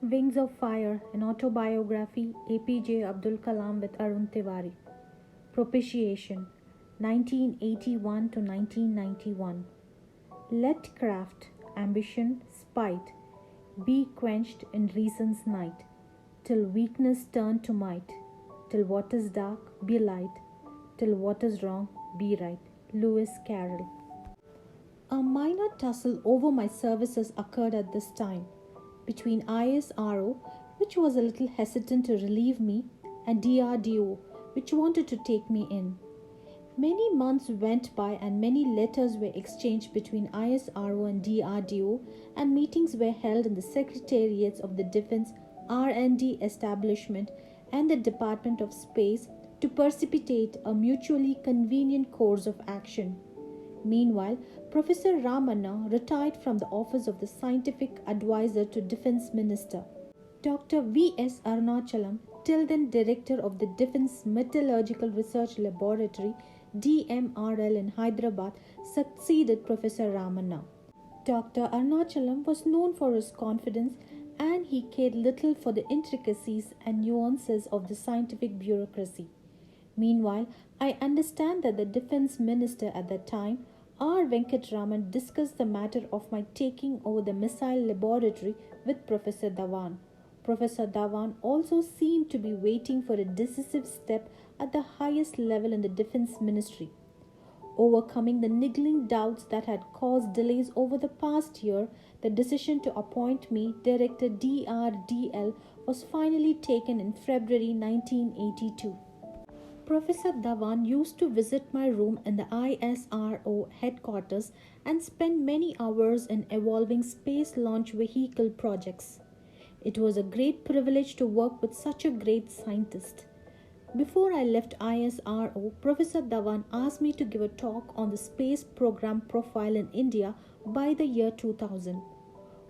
Wings of Fire, an autobiography, APJ Abdul Kalam with Arun Tiwari. Propitiation, 1981 to 1991. Let craft, ambition, spite be quenched in reason's night, till weakness turn to might, till what is dark be light, till what is wrong be right. Lewis Carroll. A minor tussle over my services occurred at this time between ISRO, which was a little hesitant to relieve me, and DRDO, which wanted to take me in. Many months went by and many letters were exchanged between ISRO and DRDO, and meetings were held in the secretariats of the Defense R&D establishment and the Department of Space to precipitate a mutually convenient course of action. Meanwhile, Professor Ramanna retired from the office of the Scientific Advisor to Defense Minister. Dr. V.S. Arunachalam, till then Director of the Defense Metallurgical Research Laboratory DMRL in Hyderabad, succeeded Professor Ramanna. Dr. Arunachalam was known for his confidence, and he cared little for the intricacies and nuances of the scientific bureaucracy. Meanwhile, I understand that the Defense Minister at that time, R. Venkatraman, discussed the matter of my taking over the missile laboratory with Professor Dhawan. Professor Dhawan also seemed to be waiting for a decisive step at the highest level in the Defense Ministry. Overcoming the niggling doubts that had caused delays over the past year, the decision to appoint me Director DRDL was finally taken in February 1982. Professor Dhawan used to visit my room in the ISRO headquarters and spend many hours in evolving space launch vehicle projects. It was a great privilege to work with such a great scientist. Before I left ISRO, Professor Dhawan asked me to give a talk on the space program profile in India by the year 2000.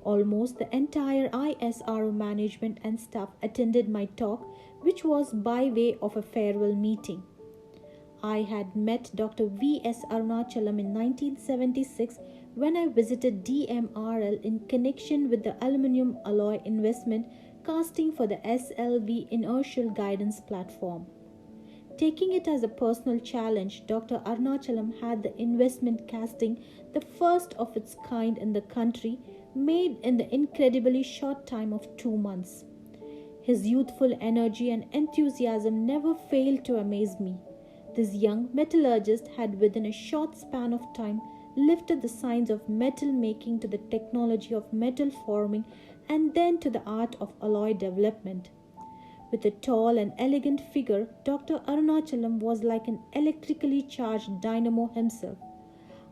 Almost the entire ISRO management and staff attended my talk, which was by way of a farewell meeting. I had met Dr. V.S. Arunachalam in 1976 when I visited DMRL in connection with the aluminum alloy investment casting for the SLV inertial guidance platform. Taking it as a personal challenge, Dr. Arunachalam had the investment casting, the first of its kind in the country, made in the incredibly short time of 2 months. His youthful energy and enthusiasm never failed to amaze me. This young metallurgist had within a short span of time lifted the science of metal making to the technology of metal forming and then to the art of alloy development. With a tall and elegant figure, Dr. Arunachalam was like an electrically charged dynamo himself.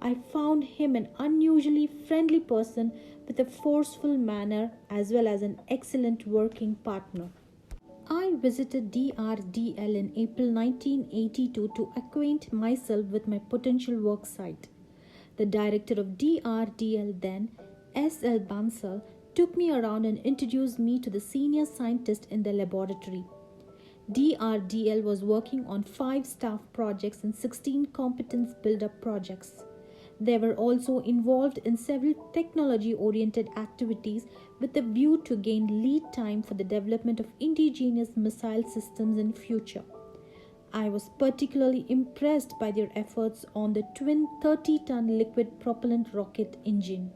I found him an unusually friendly person with a forceful manner as well as an excellent working partner. I visited DRDL in April 1982 to acquaint myself with my potential work site. The director of DRDL then, S.L. Bansal, took me around and introduced me to the senior scientist in the laboratory. DRDL was working on 5 staff projects and 16 competence build-up projects. They were also involved in several technology-oriented activities with a view to gain lead time for the development of indigenous missile systems in future. I was particularly impressed by their efforts on the twin 30-ton liquid propellant rocket engine.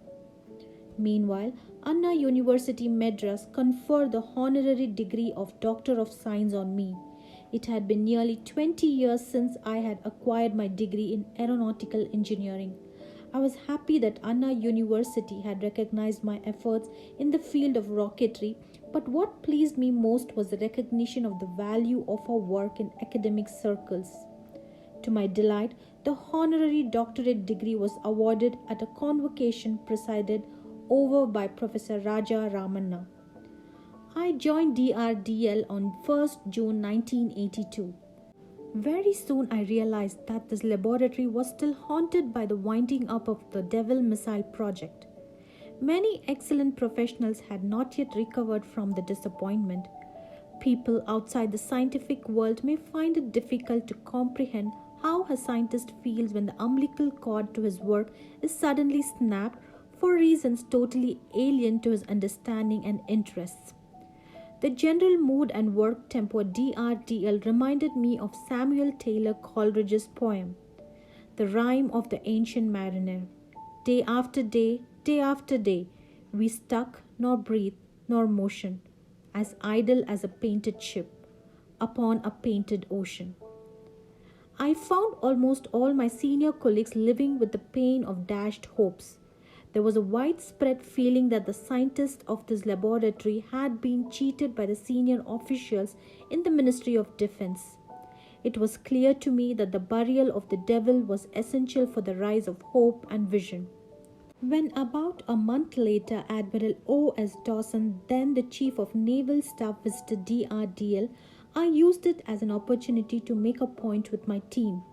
Meanwhile, Anna University Madras conferred the honorary degree of Doctor of Science on me. It had been nearly 20 years since I had acquired my degree in aeronautical engineering. I was happy that Anna University had recognized my efforts in the field of rocketry, but what pleased me most was the recognition of the value of our work in academic circles. To my delight, the honorary doctorate degree was awarded at a convocation presided over by Professor Raja Ramanna. I joined DRDL on 1st June 1982. Very soon I realized that this laboratory was still haunted by the winding up of the Devil missile project. Many excellent professionals had not yet recovered from the disappointment. People outside the scientific world may find it difficult to comprehend how a scientist feels when the umbilical cord to his work is suddenly snapped for reasons totally alien to his understanding and interests. The general mood and work tempo at DRDL reminded me of Samuel Taylor Coleridge's poem, The Rime of the Ancient Mariner. Day after day, we stuck, nor breathed, nor motion, as idle as a painted ship upon a painted ocean. I found almost all my senior colleagues living with the pain of dashed hopes. There was a widespread feeling that the scientists of this laboratory had been cheated by the senior officials in the Ministry of Defense. It was clear to me that the burial of the devil was essential for the rise of hope and vision. When about a month later Admiral O.S. Dawson, then the Chief of Naval Staff, visited DRDL, I used it as an opportunity to make a point with my team.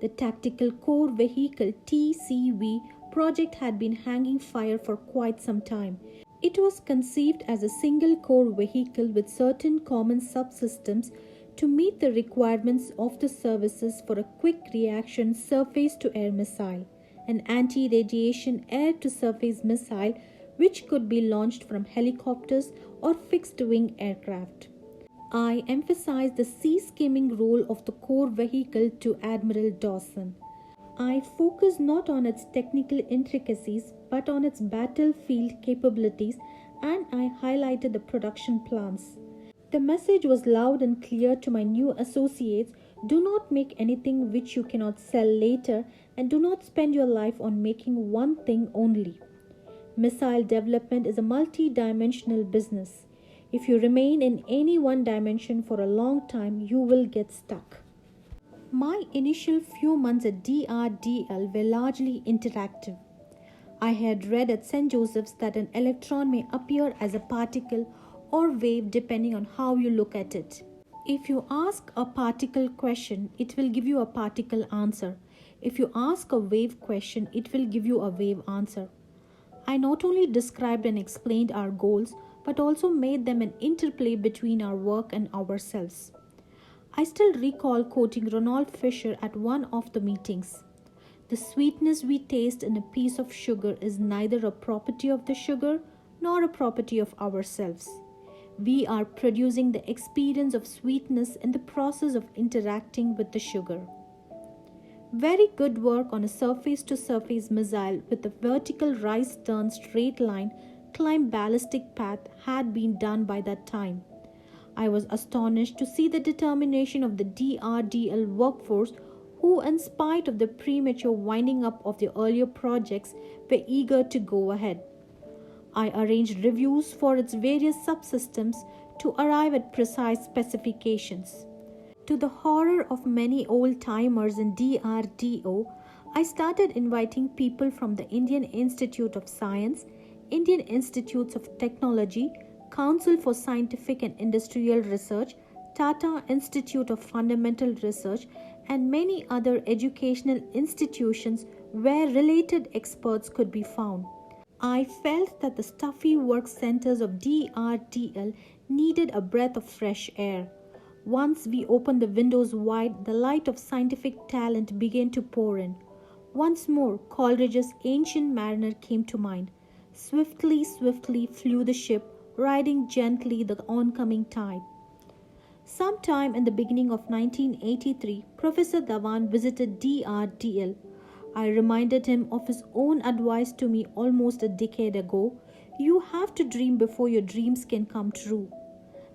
The Tactical Core Vehicle TCV project had been hanging fire for quite some time. It was conceived as a single core vehicle with certain common subsystems to meet the requirements of the services for a quick reaction surface-to-air missile, an anti-radiation air-to-surface missile which could be launched from helicopters or fixed-wing aircraft. I emphasized the sea-skimming role of the core vehicle to Admiral Dawson. I focused not on its technical intricacies but on its battlefield capabilities, and I highlighted the production plans. The message was loud and clear to my new associates: do not make anything which you cannot sell later, and do not spend your life on making one thing only. Missile development is a multi-dimensional business. If you remain in any one dimension for a long time, you will get stuck. My initial few months at DRDL were largely interactive. I had read at St. Joseph's that an electron may appear as a particle or wave depending on how you look at it. If you ask a particle question, it will give you a particle answer. If you ask a wave question, it will give you a wave answer. I not only described and explained our goals, but also made them an interplay between our work and ourselves. I still recall quoting Ronald Fisher at one of the meetings. The sweetness we taste in a piece of sugar is neither a property of the sugar nor a property of ourselves. We are producing the experience of sweetness in the process of interacting with the sugar. Very good work on a surface-to-surface missile with a vertical rise-turn straight line climb ballistic path had been done by that time. I was astonished to see the determination of the DRDL workforce, who, in spite of the premature winding up of the earlier projects, were eager to go ahead. I arranged reviews for its various subsystems to arrive at precise specifications. To the horror of many old-timers in DRDO, I started inviting people from the Indian Institute of Science, Indian Institutes of Technology, Council for Scientific and Industrial Research, Tata Institute of Fundamental Research, and many other educational institutions where related experts could be found. I felt that the stuffy work centers of DRDL needed a breath of fresh air. Once we opened the windows wide, the light of scientific talent began to pour in. Once more, Coleridge's Ancient Mariner came to mind. Swiftly flew the ship, riding gently the oncoming tide. Sometime in the beginning of 1983, Professor Dhawan visited DRDL. I reminded him of his own advice to me almost a decade ago: you have to dream before your dreams can come true.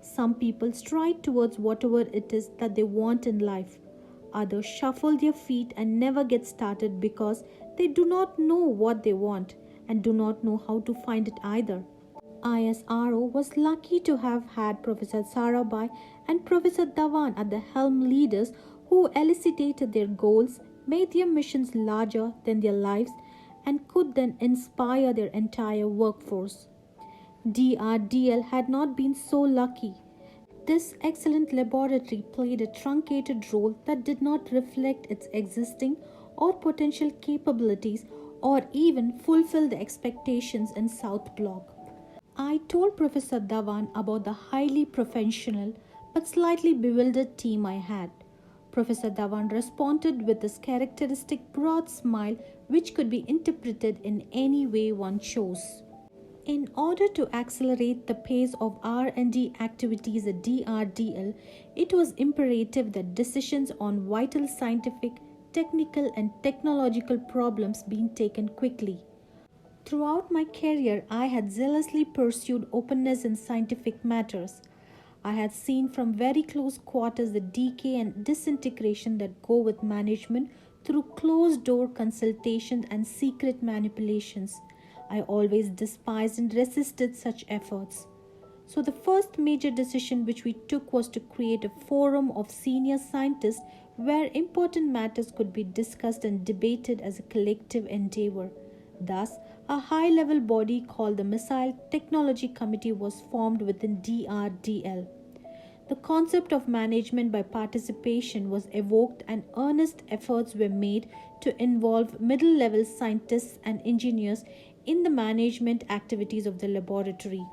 Some people stride towards whatever it is that they want in life. Others shuffle their feet and never get started because they do not know what they want and do not know how to find it either. ISRO was lucky to have had Professor Sarabhai and Professor Dhawan at the helm, leaders who elucidated their goals, made their missions larger than their lives, and could then inspire their entire workforce. DRDL had not been so lucky. This excellent laboratory played a truncated role that did not reflect its existing or potential capabilities or even fulfill the expectations in South Block. I told Professor Dhawan about the highly professional but slightly bewildered team I had. Professor Dhawan responded with his characteristic broad smile, which could be interpreted in any way one chose. In order to accelerate the pace of R&D activities at DRDL, it was imperative that decisions on vital scientific, technical and technological problems be taken quickly. Throughout my career, I had zealously pursued openness in scientific matters. I had seen from very close quarters the decay and disintegration that go with management through closed door consultations and secret manipulations. I always despised and resisted such efforts. So, the first major decision which we took was to create a forum of senior scientists where important matters could be discussed and debated as a collective endeavor. Thus, a high level body called the Missile Technology Committee was formed within DRDL. The concept of management by participation was evoked, and earnest efforts were made to involve middle level scientists and engineers in the management activities of the laboratory.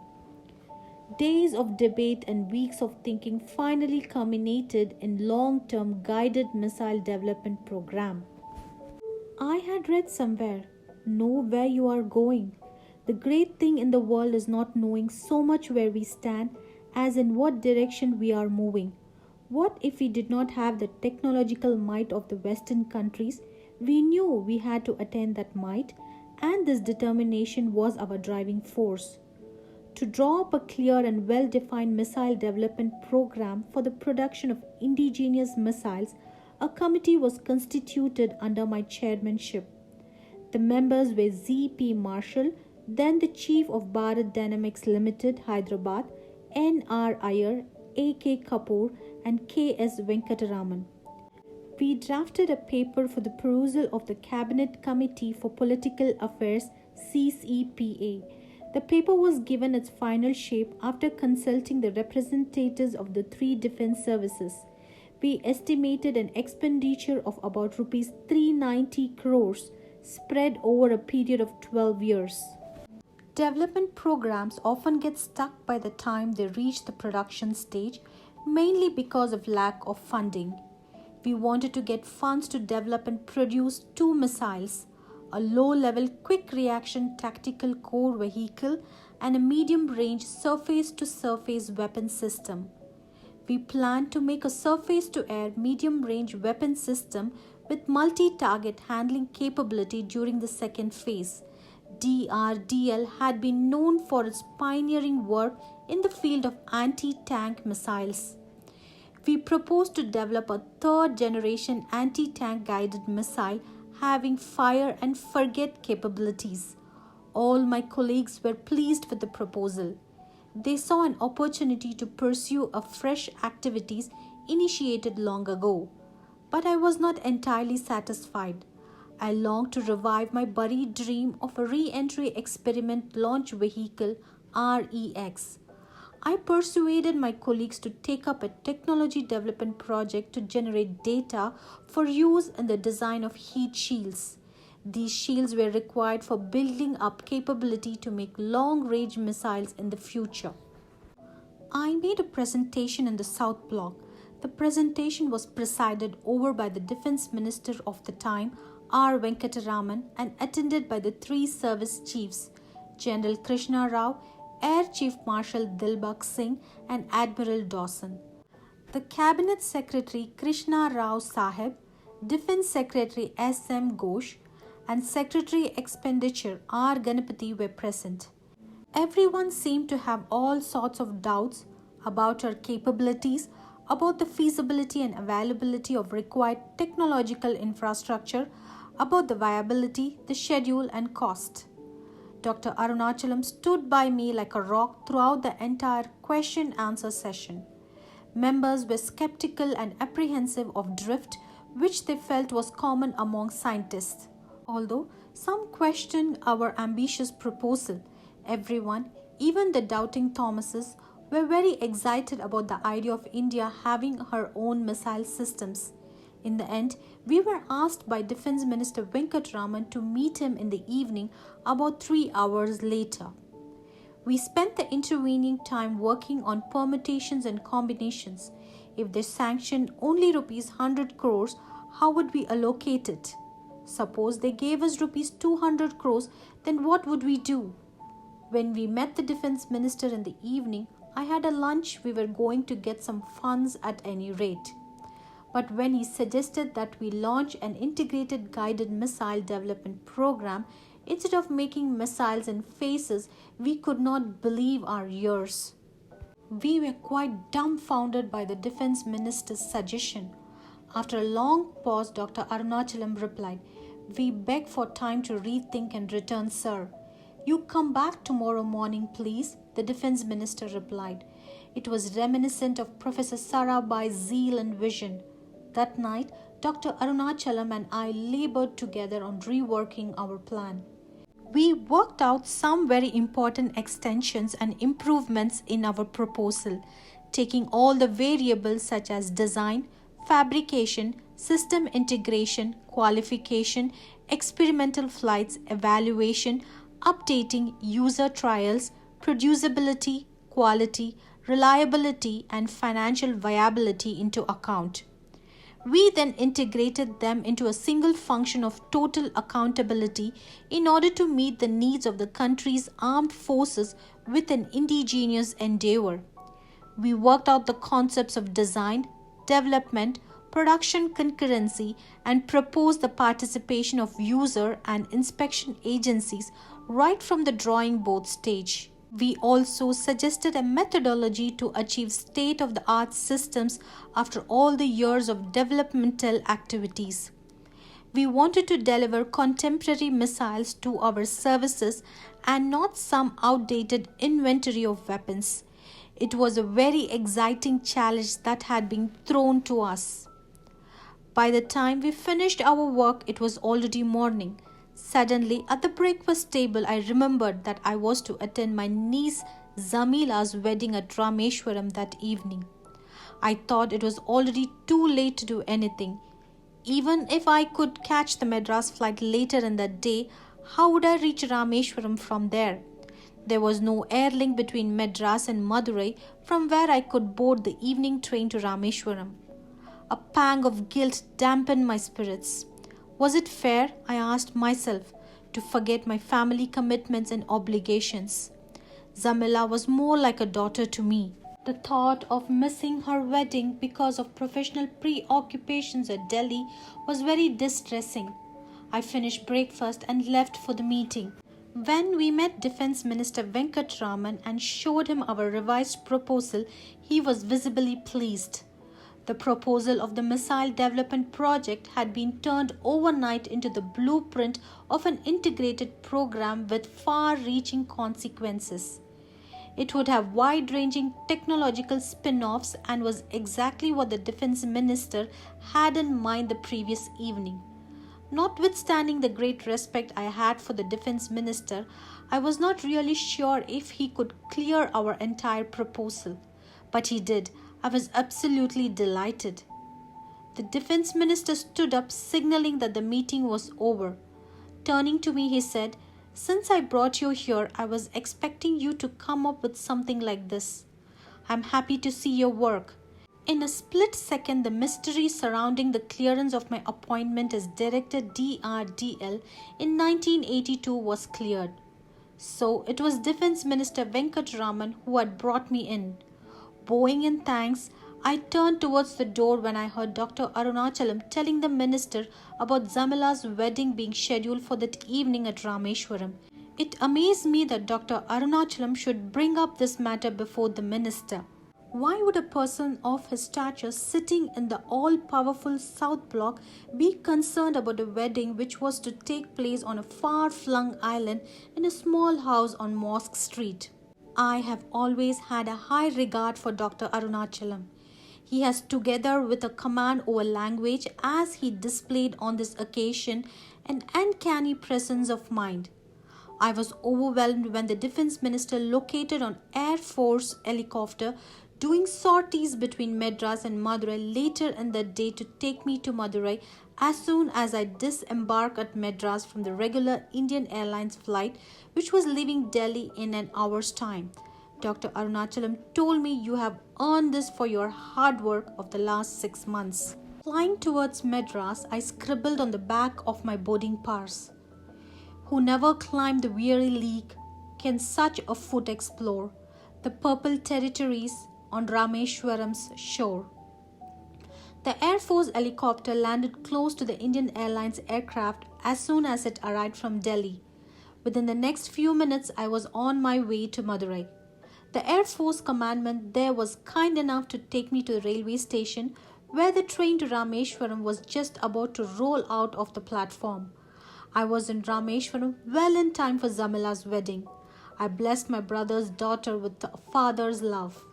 Days of debate and weeks of thinking finally culminated in long-term guided missile development program. I had read somewhere, know where you are going. The great thing in the world is not knowing so much where we stand as in what direction we are moving. What if we did not have the technological might of the Western countries? We knew we had to attain that might, and this determination was our driving force. To draw up a clear and well-defined missile development program for the production of indigenous missiles, a committee was constituted under my chairmanship. The members were Z.P. Marshall, then the Chief of Bharat Dynamics Limited, Hyderabad, N.R. Iyer, A.K. Kapoor, and K.S. Venkataraman. We drafted a paper for the perusal of the Cabinet Committee for Political Affairs, CCPA. The paper was given its final shape after consulting the representatives of the three defense services. We estimated an expenditure of about Rs 390 crores spread over a period of 12 years. Development programs often get stuck by the time they reach the production stage, mainly because of lack of funding. We wanted to get funds to develop and produce two missiles, a low-level quick-reaction tactical core vehicle and a medium-range surface-to-surface weapon system. We planned to make a surface-to-air medium-range weapon system with multi-target handling capability during the second phase. DRDL had been known for its pioneering work in the field of anti-tank missiles. We proposed to develop a third-generation anti-tank guided missile having fire and forget capabilities. All my colleagues were pleased with the proposal. They saw an opportunity to pursue a fresh activities initiated long ago. But I was not entirely satisfied. I longed to revive my buried dream of a re-entry experiment launch vehicle, REX. I persuaded my colleagues to take up a technology development project to generate data for use in the design of heat shields. These shields were required for building up capability to make long-range missiles in the future. I made a presentation in the South Block. The presentation was presided over by the Defense Minister of the time, R. Venkataraman, and attended by the three service chiefs, General Krishna Rao, Air Chief Marshal Dilbagh Singh, and Admiral Dawson. The Cabinet Secretary Krishna Rao Sahib, Defense Secretary S. M. Ghosh, and Secretary Expenditure R. Ganapati were present. Everyone seemed to have all sorts of doubts about our capabilities, about the feasibility and availability of required technological infrastructure, about the viability, the schedule, and cost. Dr. Arunachalam stood by me like a rock throughout the entire question-answer session. Members were skeptical and apprehensive of drift, which they felt was common among scientists. Although some questioned our ambitious proposal, everyone, even the doubting Thomases, were very excited about the idea of India having her own missile systems. In the end, we were asked by Defense Minister Venkataraman to meet him in the evening about 3 hours later. We spent the intervening time working on permutations and combinations. If they sanctioned only Rs 100 crores, how would we allocate it? Suppose they gave us Rs 200 crores, then what would we do? When we met the defense minister in the evening, I had a lunch. We were going to get some funds at any rate. But when he suggested that we launch an integrated guided missile development program instead of making missiles in phases, we could not believe our ears. We were quite dumbfounded by the defense minister's suggestion. After a long pause, Dr. Arunachalam replied, "We beg for time to rethink and return, sir." "You come back tomorrow morning, please," the defense minister replied. It was reminiscent of Professor Sarabhai's zeal and vision. That night, Dr. Arunachalam and I labored together on reworking our plan. We worked out some very important extensions and improvements in our proposal, taking all the variables such as design, fabrication, system integration, qualification, experimental flights, evaluation, updating user trials, producibility, quality, reliability, and financial viability into account. We then integrated them into a single function of total accountability in order to meet the needs of the country's armed forces with an indigenous endeavor. We worked out the concepts of design, development, production concurrency, and proposed the participation of user and inspection agencies right from the drawing board stage. We also suggested a methodology to achieve state-of-the-art systems after all the years of developmental activities. We wanted to deliver contemporary missiles to our services and not some outdated inventory of weapons. It was a very exciting challenge that had been thrown to us. By the time we finished our work, it was already morning. Suddenly, at the breakfast table, I remembered that I was to attend my niece Zamila's wedding at Rameshwaram that evening. I thought it was already too late to do anything. Even if I could catch the Madras flight later in the day, how would I reach Rameshwaram from there? There was no air link between Madras and Madurai from where I could board the evening train to Rameshwaram. A pang of guilt dampened my spirits. Was it fair, I asked myself, to forget my family commitments and obligations? Zamila was more like a daughter to me. The thought of missing her wedding because of professional preoccupations at Delhi was very distressing. I finished breakfast and left for the meeting. When we met Defence Minister Venkatraman and showed him our revised proposal, he was visibly pleased. The proposal of the missile development project had been turned overnight into the blueprint of an integrated program with far-reaching consequences. It would have wide-ranging technological spin-offs and was exactly what the defense minister had in mind the previous evening. Notwithstanding the great respect I had for the defense minister, I was not really sure if he could clear our entire proposal. But he did. I was absolutely delighted. The defense minister stood up, signaling that the meeting was over. Turning to me, he said, "Since I brought you here, I was expecting you to come up with something like this. I'm happy to see your work." In a split second, the mystery surrounding the clearance of my appointment as Director DRDL in 1982 was cleared. So it was Defense Minister Venkatraman who had brought me in. Bowing in thanks, I turned towards the door when I heard Dr. Arunachalam telling the minister about Zamila's wedding being scheduled for that evening at Rameshwaram. It amazed me that Dr. Arunachalam should bring up this matter before the minister. Why would a person of his stature sitting in the all-powerful South Block be concerned about a wedding which was to take place on a far-flung island in a small house on Mosque Street? I have always had a high regard for Dr. Arunachalam. He has, together with a command over language as he displayed on this occasion, an uncanny presence of mind. I was overwhelmed when the defense minister located on Air Force helicopter doing sorties between Madras and Madurai later in the day to take me to Madurai as soon as I disembarked at Madras from the regular Indian Airlines flight which was leaving Delhi in an hour's time. Dr. Arunachalam told me, "You have earned this for your hard work of the last 6 months." Flying towards Madras, I scribbled on the back of my boarding pass, "Who never climbed the weary league, can such a foot explore the purple territories on Rameshwaram's shore? The Air Force helicopter landed close to the Indian Airlines aircraft as soon as it arrived from Delhi. Within the next few minutes, I was on my way to Madurai. The Air Force commandant there was kind enough to take me to the railway station where the train to Rameshwaram was just about to roll out of the platform. I was in Rameshwaram well in time for Zamila's wedding. I blessed my brother's daughter with a father's love.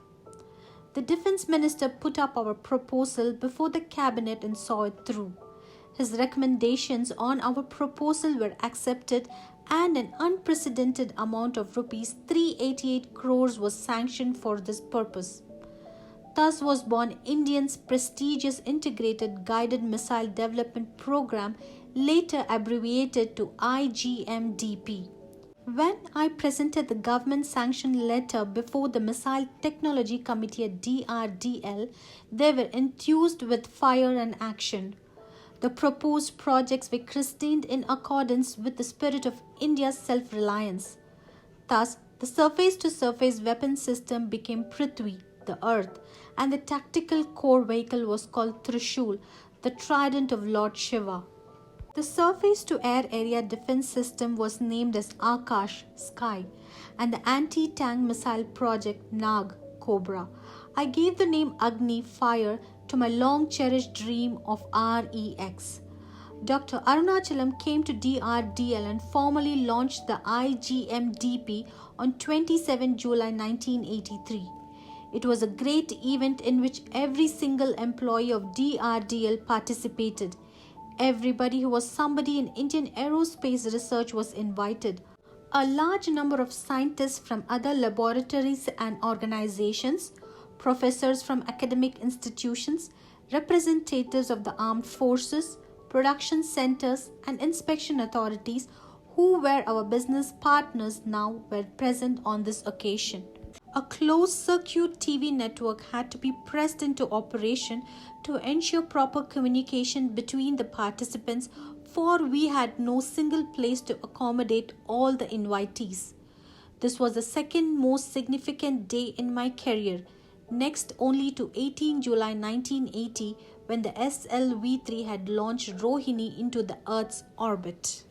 The defense minister put up our proposal before the cabinet and saw it through. His recommendations on our proposal were accepted and an unprecedented amount of rupees 388 crores was sanctioned for this purpose. Thus was born India's prestigious Integrated Guided Missile Development Program, later abbreviated to IGMDP. When I presented the government-sanctioned letter before the Missile Technology Committee at DRDL, they were enthused with fire and action. The proposed projects were christened in accordance with the spirit of India's self-reliance. Thus, the surface-to-surface weapon system became Prithvi, the earth, and the tactical core vehicle was called Trishul, the trident of Lord Shiva. The surface-to-air area defense system was named as Akash, sky, and the anti-tank missile project Nag, Cobra. I gave the name Agni, fire, to my long-cherished dream of REX. Dr. Arunachalam came to DRDL and formally launched the IGMDP on 27 July 1983. It was a great event in which every single employee of DRDL participated. Everybody who was somebody in Indian aerospace research was invited. A large number of scientists from other laboratories and organizations, professors from academic institutions, representatives of the armed forces, production centers, and inspection authorities who were our business partners now were present on this occasion. A closed-circuit TV network had to be pressed into operation to ensure proper communication between the participants, for we had no single place to accommodate all the invitees. This was the second most significant day in my career, next only to 18 July 1980 when the SLV-3 had launched Rohini into the Earth's orbit.